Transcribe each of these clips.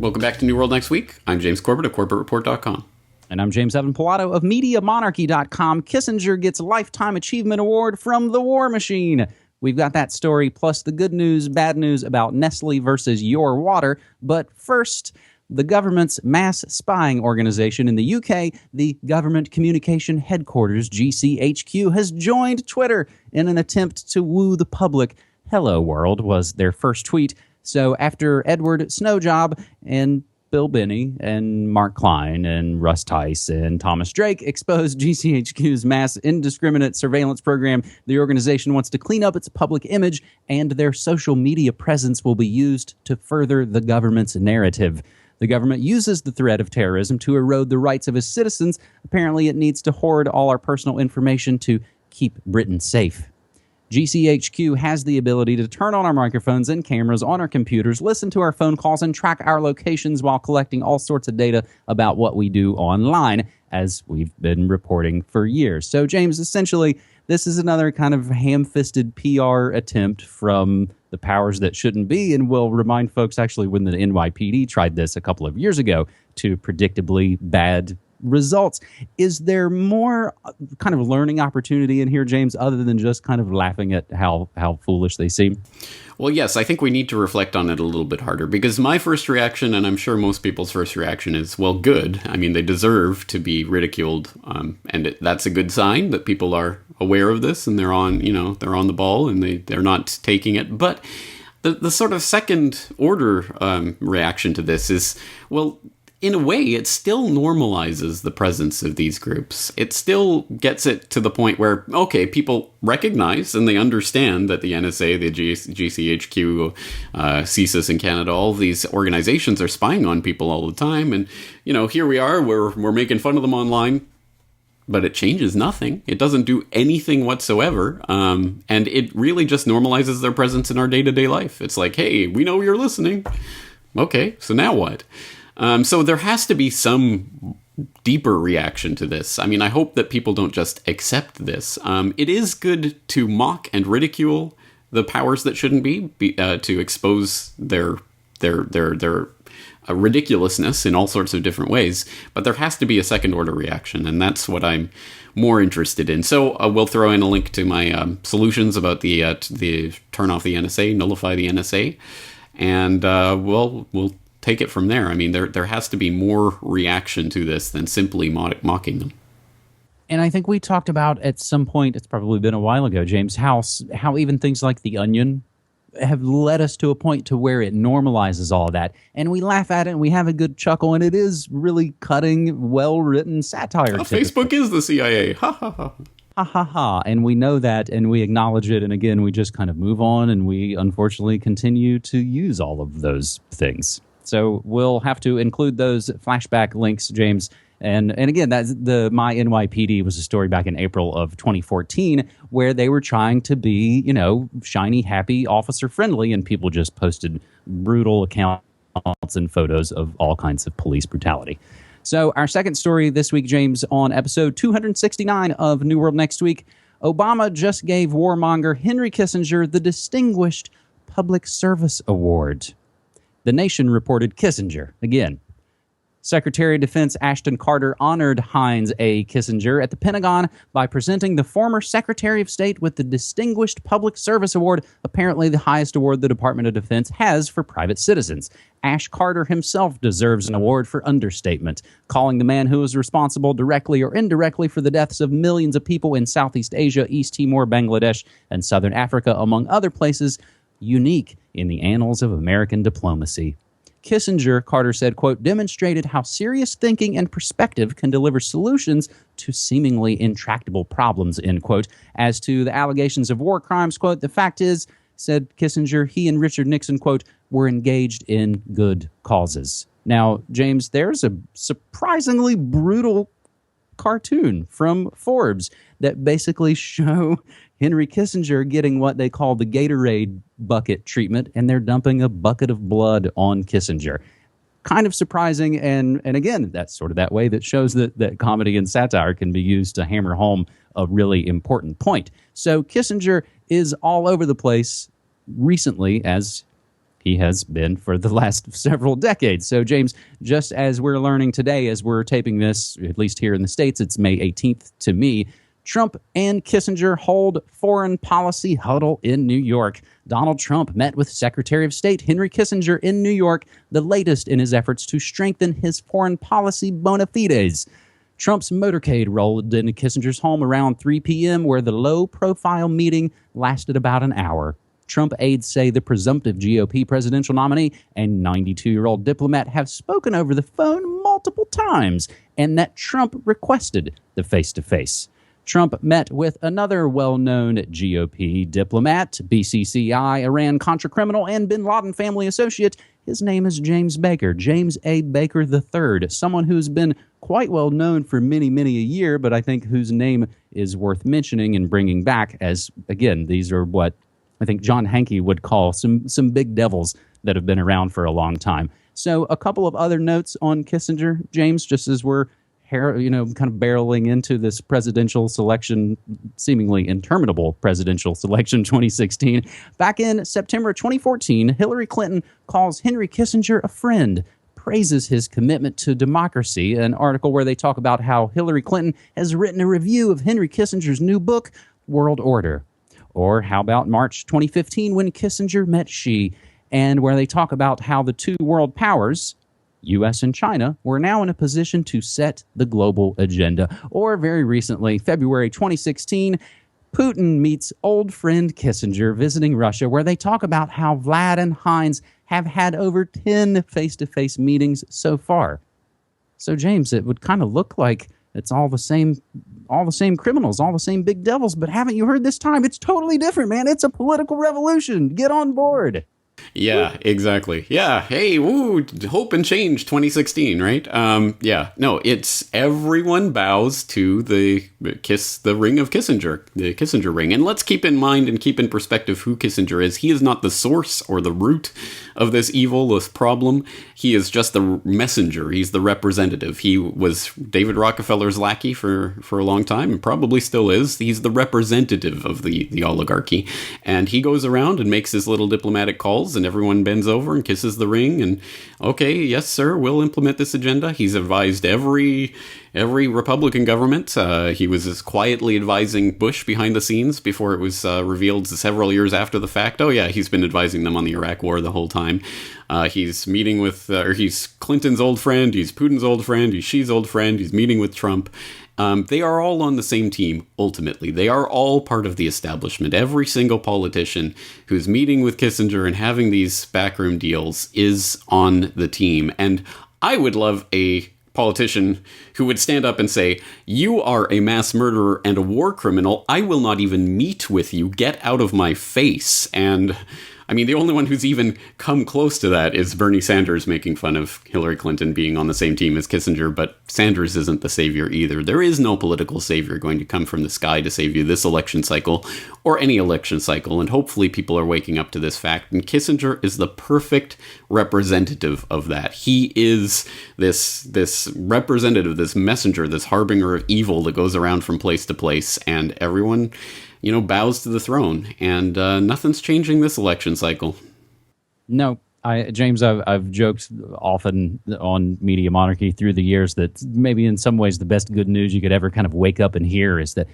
Welcome back to New World Next Week. I'm James Corbett of CorbettReport.com. And I'm James Evan Pilato of MediaMonarchy.com. Kissinger gets a Lifetime Achievement Award from the War Machine. We've got that story, plus the good news, bad news about Nestle versus Your Water. But first, the government's mass spying organization in the UK, the Government Communication Headquarters, GCHQ, has joined Twitter in an attempt to woo the public. Hello, world, was their first tweet. So after Edward Snowjob and Bill Binney and Mark Klein and Russ Tice and Thomas Drake exposed GCHQ's mass indiscriminate surveillance program, the organization wants to clean up its public image, and their social media presence will be used to further the government's narrative. The government uses the threat of terrorism to erode the rights of its citizens. Apparently, it needs to hoard all our personal information to keep Britain safe. GCHQ has the ability to turn on our microphones and cameras on our computers, listen to our phone calls, and track our locations while collecting all sorts of data about what we do online, as we've been reporting for years. So, James, essentially, this is another kind of ham-fisted PR attempt from the powers that shouldn't be, and we'll remind folks, actually, when the NYPD tried this a couple of years ago, to predictably bad results. Is there more kind of learning opportunity in here, James, other than just kind of laughing at how foolish they seem? Well, yes, I think we need to reflect on it a little bit harder, because my first reaction, and I'm sure most people's first reaction, is, well, good. I mean, they deserve to be ridiculed, and that's a good sign that people are aware of this and they're on the ball and they're not taking it. But the sort of second order reaction to this is, well, in a way, it still normalizes the presence of these groups. It still gets it to the point where, okay, people recognize and they understand that the NSA, the GCHQ, CSIS in Canada, all these organizations are spying on people all the time. And, here we are, we're making fun of them online, but it changes nothing. It doesn't do anything whatsoever. And it really just normalizes their presence in our day-to-day life. It's like, hey, we know you're listening. Okay, so now what? So there has to be some deeper reaction to this. I mean, I hope that people don't just accept this. It is good to mock and ridicule the powers that shouldn't be to expose their ridiculousness in all sorts of different ways. But there has to be a second order reaction, and that's what I'm more interested in. So we'll throw in a link to my solutions about the turn off the NSA, nullify the NSA, and we'll take it from there. I mean, there has to be more reaction to this than simply mocking them. And I think we talked about at some point, it's probably been a while ago, James, how even things like The Onion have led us to a point to where it normalizes all of that. And we laugh at it and we have a good chuckle, and it is really cutting, well-written satire. Facebook is the CIA. Ha ha ha. Ha ha ha. And we know that, and we acknowledge it, and again, we just kind of move on, and we unfortunately continue to use all of those things. So we'll have to include those flashback links, James. And again, that's My NYPD was a story back in April of 2014 where they were trying to be, shiny, happy, officer friendly, and people just posted brutal accounts and photos of all kinds of police brutality. So our second story this week, James, on episode 269 of New World Next Week, Obama just gave warmonger Henry Kissinger the Distinguished Public Service Award. The Nation reported Kissinger, again. Secretary of Defense Ashton Carter honored Heinz A. Kissinger at the Pentagon by presenting the former Secretary of State with the Distinguished Public Service Award, apparently the highest award the Department of Defense has for private citizens. Ash Carter himself deserves an award for understatement, calling the man who was responsible directly or indirectly for the deaths of millions of people in Southeast Asia, East Timor, Bangladesh, and Southern Africa, among other places, unique in the annals of American diplomacy. Kissinger, Carter said, quote, demonstrated how serious thinking and perspective can deliver solutions to seemingly intractable problems, end quote. As to the allegations of war crimes, quote, the fact is, said Kissinger, he and Richard Nixon, quote, were engaged in good causes. Now, James, there's a surprisingly brutal cartoon from Forbes that basically show Henry Kissinger getting what they call the Gatorade bucket treatment, and they're dumping a bucket of blood on Kissinger. Kind of surprising, and again, that's sort of that way that shows that comedy and satire can be used to hammer home a really important point. So Kissinger is all over the place recently, as he has been for the last several decades. So, James, just as we're learning today, as we're taping this, at least here in the States, it's May 18th to me, Trump and Kissinger hold foreign policy huddle in New York. Donald Trump met with Secretary of State Henry Kissinger in New York, the latest in his efforts to strengthen his foreign policy bona fides. Trump's motorcade rolled into Kissinger's home around 3 p.m., where the low-profile meeting lasted about an hour. Trump aides say the presumptive GOP presidential nominee and 92-year-old diplomat have spoken over the phone multiple times, and that Trump requested the face-to-face. Trump met with another well-known GOP diplomat, BCCI, Iran-Contra criminal, and bin Laden family associate. His name is James Baker, James A. Baker III, someone who's been quite well known for many, many a year, but I think whose name is worth mentioning and bringing back as, again, these are what I think John Hankey would call some big devils that have been around for a long time. So a couple of other notes on Kissinger, James, just as we're kind of barreling into this presidential selection, seemingly interminable presidential selection 2016. Back in September 2014, Hillary Clinton calls Henry Kissinger a friend, praises his commitment to democracy, an article where they talk about how Hillary Clinton has written a review of Henry Kissinger's new book, World Order. Or how about March 2015 when Kissinger met Xi, and where they talk about how the two world powers, U.S. and China, were now in a position to set the global agenda. Or very recently, February 2016, Putin meets old friend Kissinger visiting Russia, where they talk about how Vlad and Heinz have had over 10 face-to-face meetings so far. So, James, it would kind of look like it's all the same criminals, all the same big devils, but haven't you heard this time? It's totally different, man. It's a political revolution. Get on board. Yeah, exactly. Yeah. Hey, woo, hope and change 2016, right? No, it's everyone bows to the ring of Kissinger, the Kissinger ring. And let's keep in mind and keep in perspective who Kissinger is. He is not the source or the root of this evil, this problem. He is just the messenger. He's the representative. He was David Rockefeller's lackey for a long time and probably still is. He's the representative of the oligarchy. And he goes around and makes his little diplomatic calls, and everyone bends over and kisses the ring and, okay, yes, sir, we'll implement this agenda. He's advised every Republican government. He was as quietly advising Bush behind the scenes before it was revealed several years after the fact. Oh, yeah, he's been advising them on the Iraq War the whole time. He's meeting with, he's Clinton's old friend, he's Putin's old friend, he's Xi's old friend, he's meeting with Trump. They are all on the same team, ultimately. They are all part of the establishment. Every single politician who's meeting with Kissinger and having these backroom deals is on the team. And I would love a politician who would stand up and say, you are a mass murderer and a war criminal. I will not even meet with you. Get out of my face. And I mean, the only one who's even come close to that is Bernie Sanders making fun of Hillary Clinton being on the same team as Kissinger, but Sanders isn't the savior either. There is no political savior going to come from the sky to save you this election cycle or any election cycle, and hopefully people are waking up to this fact, and Kissinger is the perfect representative of that. He is this representative, this messenger, this harbinger of evil that goes around from place to place, and everyone bows to the throne, and nothing's changing this election cycle. No, James, I've joked often on Media Monarchy through the years that maybe in some ways the best good news you could ever kind of wake up and hear is that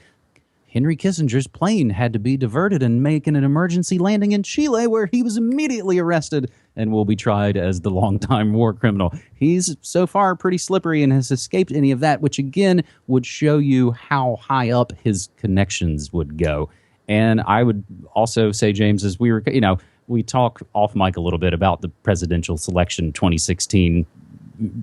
Henry Kissinger's plane had to be diverted and make an emergency landing in Chile, where he was immediately arrested and will be tried as the longtime war criminal. He's so far pretty slippery and has escaped any of that, which again would show you how high up his connections would go. And I would also say, James, as we were, we talk off mic a little bit about the presidential selection 2016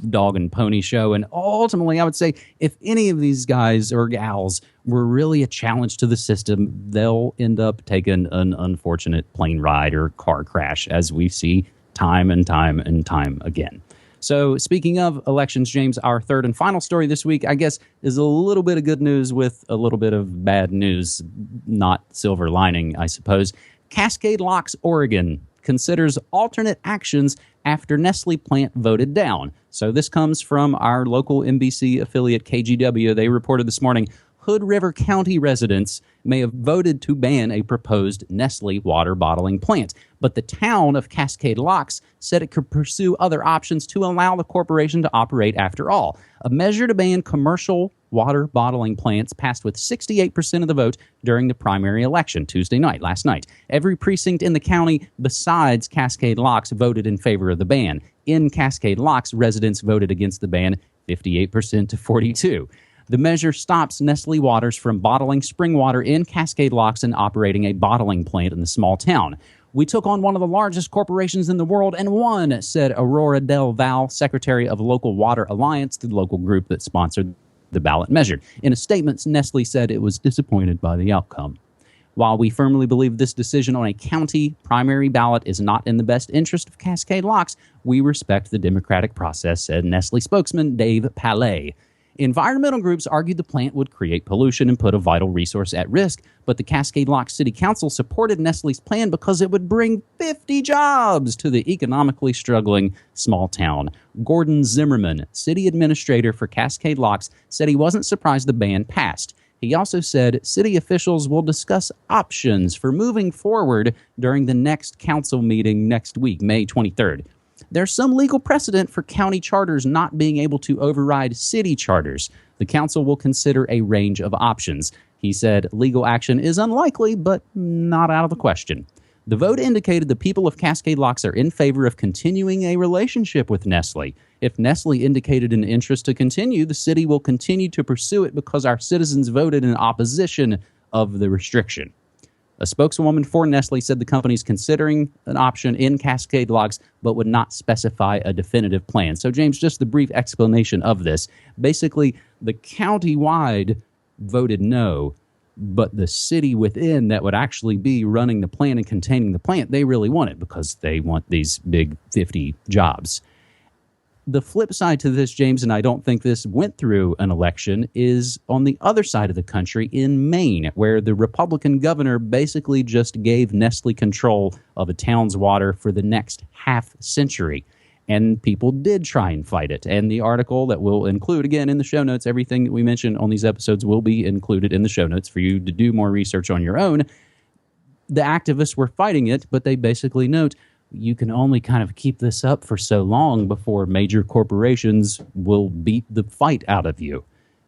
dog and pony show. And ultimately, I would say if any of these guys or gals were really a challenge to the system, they'll end up taking an unfortunate plane ride or car crash, as we see time and time and time again. So speaking of elections, James, our third and final story this week, I guess, is a little bit of good news with a little bit of bad news, not silver lining, I suppose. Cascade Locks, Oregon, considers alternate actions after Nestle plant voted down. So this comes from our local NBC affiliate KGW. They reported this morning Hood River County residents may have voted to ban a proposed Nestle water bottling plant, but the town of Cascade Locks said it could pursue other options to allow the corporation to operate after all. A measure to ban commercial water bottling plants passed with 68% of the vote during the primary election Tuesday night, last night. Every precinct in the county besides Cascade Locks voted in favor of the ban. In Cascade Locks, residents voted against the ban 58% to 42%. The measure stops Nestle Waters from bottling spring water in Cascade Locks and operating a bottling plant in the small town. We took on one of the largest corporations in the world and won, said Aurora Del Val, secretary of Local Water Alliance, the local group that sponsored the ballot measure. In a statement, Nestle said it was disappointed by the outcome. While we firmly believe this decision on a county primary ballot is not in the best interest of Cascade Locks, we respect the democratic process, said Nestle spokesman Dave Palais. Environmental groups argued the plant would create pollution and put a vital resource at risk, but the Cascade Locks City Council supported Nestle's plan because it would bring 50 jobs to the economically struggling small town. Gordon Zimmerman, city administrator for Cascade Locks, said he wasn't surprised the ban passed. He also said city officials will discuss options for moving forward during the next council meeting next week, May 23rd. There's some legal precedent for county charters not being able to override city charters. The council will consider a range of options. He said legal action is unlikely, but not out of the question. The vote indicated the people of Cascade Locks are in favor of continuing a relationship with Nestle. If Nestle indicated an interest to continue, the city will continue to pursue it because our citizens voted in opposition of the restriction. A spokeswoman for Nestle said the company is considering an option in Cascade Locks, but would not specify a definitive plan. So, James, just the brief explanation of this. Basically, the county-wide voted no, but the city within that would actually be running the plant and containing the plant, they really want it because they want these big 50 jobs. The flip side to this, James, and I don't think this went through an election, is on the other side of the country in Maine, where the Republican governor basically just gave Nestle control of a town's water for the next half century. And people did try and fight it. And the article that we'll include, again, in the show notes, everything that we mention on these episodes will be included in the show notes for you to do more research on your own. The activists were fighting it, but they basically note, you can only kind of keep this up for so long before major corporations will beat the fight out of you.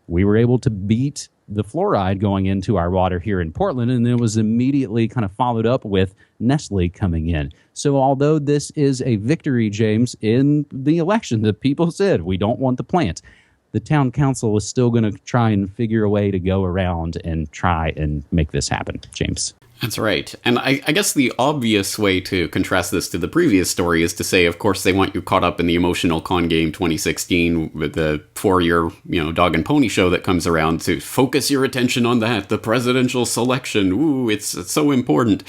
We were able to beat the fluoride going into our water here in Portland, and it was immediately kind of followed up with Nestle coming in. So although this is a victory, James, in the election, the people said, we don't want the plant. The town council is still going to try and figure a way to go around and try and make this happen, James. That's right. And I guess the obvious way to contrast this to the previous story is to say, of course, they want you caught up in the emotional con game 2016 with the 4-year, dog and pony show that comes around to focus your attention on that, the presidential selection. Ooh, it's so important.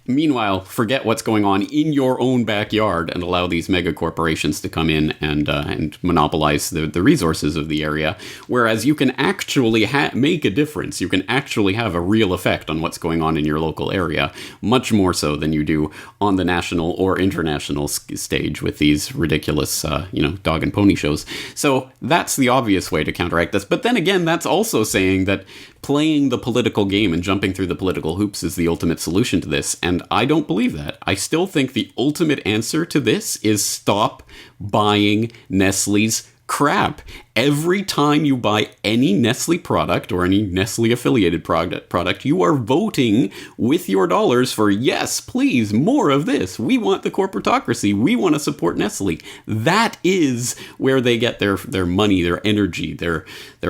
Meanwhile, forget what's going on in your own backyard and allow these mega corporations to come in and monopolize the resources of the area. Whereas you can actually make a difference. You can actually have a real effect on what's going on in your local area, much more so than you do on the national or international stage with these ridiculous, dog and pony shows. So that's the obvious way to counteract this. But then again, that's also saying that playing the political game and jumping through the political hoops is the ultimate solution to this. And I don't believe that. I still think the ultimate answer to this is stop buying Nestle's crap. Every time you buy any Nestle product or any Nestle affiliated product, you are voting with your dollars for, yes, please, more of this. We want the corporatocracy. We want to support Nestle. That is where they get their money, their energy, their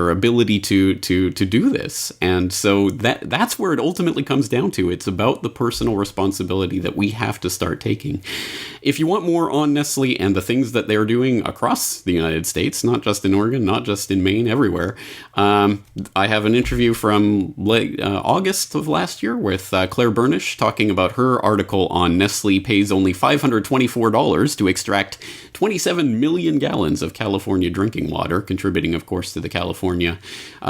ability to do this. And so that's where it ultimately comes down to. It's about the personal responsibility that we have to start taking. If you want more on Nestle and the things that they're doing across the United States, not just in Oregon, not just in Maine, everywhere. I have an interview from August of last year with Claire Burnish talking about her article on Nestle pays only $524 to extract 27 million gallons of California drinking water, contributing, of course, to the California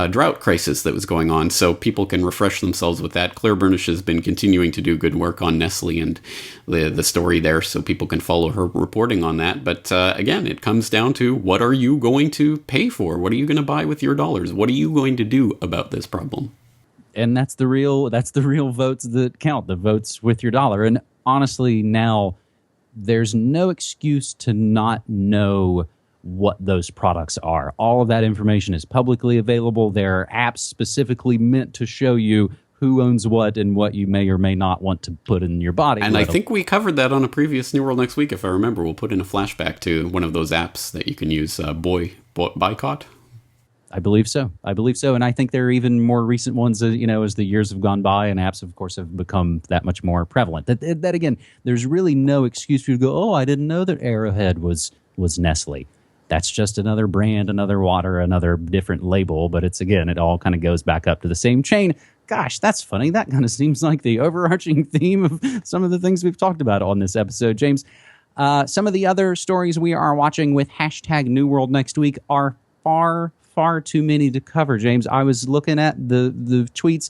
drought crisis that was going on. So people can refresh themselves with that. Claire Burnish has been continuing to do good work on Nestle and the story there, so people can follow her reporting on that. But again, it comes down to, what are you going to pay for? What are you going to buy with your dollars? What are you going to do about this problem? And that's the real votes that count, the votes with your dollar. And honestly, now there's no excuse to not know what those products are. All of that information is publicly available. There are apps specifically meant to show you who owns what and what you may or may not want to put in your body. And I think we covered that on a previous New World Next Week, if I remember. We'll put in a flashback to one of those apps that you can use, Boycott. I believe so. And I think there are even more recent ones, as the years have gone by and apps, of course, have become that much more prevalent. That again, there's really no excuse for you to go, oh, I didn't know that Arrowhead was Nestle. That's just another brand, another water, another different label. But it all kind of goes back up to the same chain. Gosh, that's funny. That kind of seems like the overarching theme of some of the things we've talked about on this episode, James. Some of the other stories we are watching with hashtag New World Next Week are far too many to cover, James. I was looking at the tweets.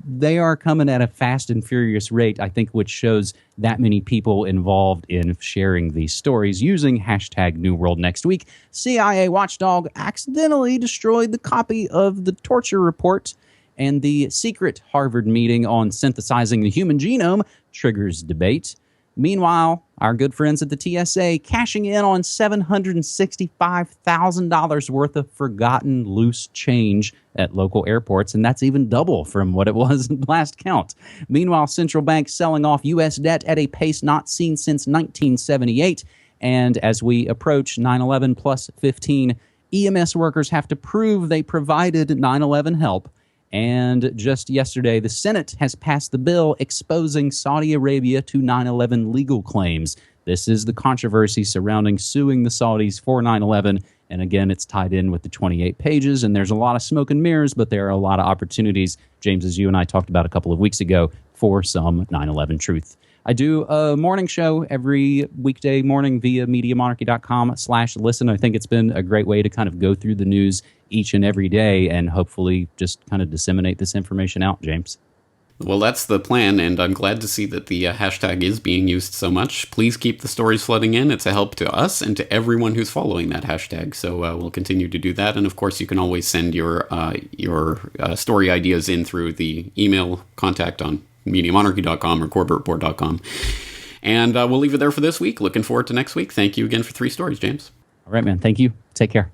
They are coming at a fast and furious rate, I think, which shows that many people involved in sharing these stories using hashtag New World Next Week. CIA watchdog accidentally destroyed the copy of the torture report, and the secret Harvard meeting on synthesizing the human genome triggers debate. Meanwhile, our good friends at the TSA cashing in on $765,000 worth of forgotten loose change at local airports, and that's even double from what it was last count. Meanwhile, central banks selling off U.S. debt at a pace not seen since 1978, and as we approach 9/11 plus 15, EMS workers have to prove they provided 9/11 help. And just yesterday, the Senate has passed the bill exposing Saudi Arabia to 9/11 legal claims. This is the controversy surrounding suing the Saudis for 9/11. And again, it's tied in with the 28 pages, and there's a lot of smoke and mirrors, but there are a lot of opportunities, James, as you and I talked about a couple of weeks ago, for some 9/11 truth. I do a morning show every weekday morning via MediaMonarchy.com/listen. I think it's been a great way to kind of go through the news each and every day and hopefully just kind of disseminate this information out, James. Well, that's the plan, and I'm glad to see that the hashtag is being used so much. Please keep the stories flooding in. It's a help to us and to everyone who's following that hashtag, so we'll continue to do that. And, of course, you can always send your story ideas in through the email contact on MediaMonarchy.com or CorbettReport.com. And we'll leave it there for this week. Looking forward to next week. Thank you again for 3 stories, James. All right, man. Thank you. Take care.